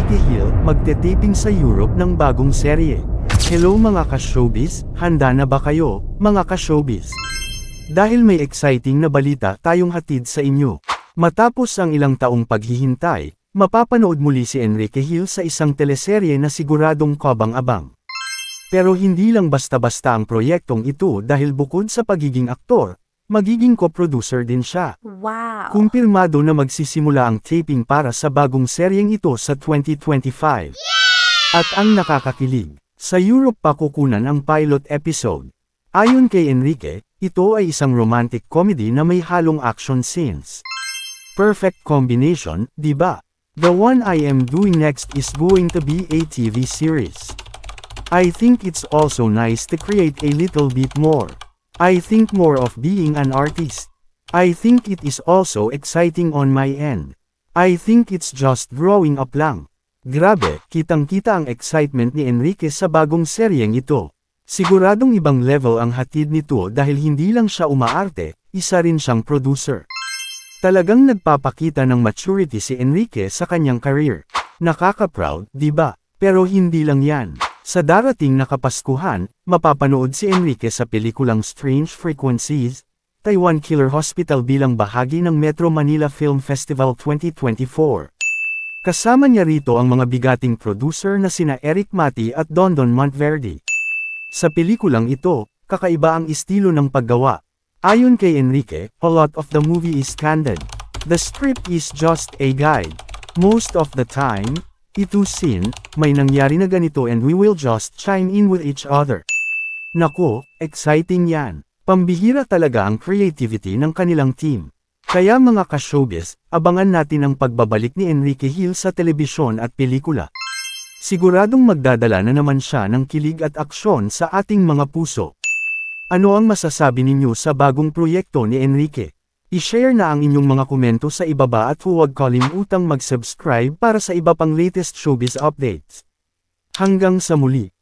Enrique Hill, magte-taping sa Europe ng bagong serye. Hello mga ka-showbiz, handa na ba kayo, mga ka-showbiz? Dahil may exciting na balita tayong hatid sa inyo. Matapos ang ilang taong paghihintay, mapapanood muli si Enrique Hill sa isang teleserye na siguradong kabang-abang. Pero hindi lang basta-basta ang proyektong ito dahil bukod sa pagiging aktor, magiging co-producer din siya. Wow! Kumpirmado na magsisimula ang taping para sa bagong seryeng ito sa 2025. At ang nakakakilig, sa Europe pa kukunan ang pilot episode. Ayon kay Enrique, ito ay isang romantic comedy na may halong action scenes. Perfect combination, di ba? The one I am doing next is going to be a TV series. I think it's also nice to create a little bit more. I think more of being an artist. I think it is also exciting on my end. I think it's just growing up lang. Grabe, kitang-kita ang excitement ni Enrique sa bagong seryeng ito. Siguradong ibang level ang hatid nito dahil hindi lang siya umaarte, isa rin siyang producer. Talagang nagpapakita ng maturity si Enrique sa kanyang career. Nakaka-proud, di ba? Pero hindi lang yan. Sa darating na Kapaskuhan, mapapanood si Enrique sa pelikulang Strange Frequencies, Taiwan Killer Hospital bilang bahagi ng Metro Manila Film Festival 2024. Kasama niya rito ang mga bigating producer na sina Eric Mati at Dondon Monteverde. Sa pelikulang ito, kakaiba ang estilo ng paggawa. Ayon kay Enrique, a lot of the movie is candid. The script is just a guide. Most of the time, ito scene, may nangyari na ganito and we will just chime in with each other. Nako, exciting yan. Pambihira talaga ang creativity ng kanilang team. Kaya mga ka-showbiz, abangan natin ang pagbabalik ni Enrique Hill sa telebisyon at pelikula. Siguradong magdadala na naman siya ng kilig at aksyon sa ating mga puso. Ano ang masasabi ninyo sa bagong proyekto ni Enrique? I-share na ang inyong mga komento sa ibaba at huwag kalimutang mag-subscribe para sa iba pang latest showbiz updates. Hanggang sa muli.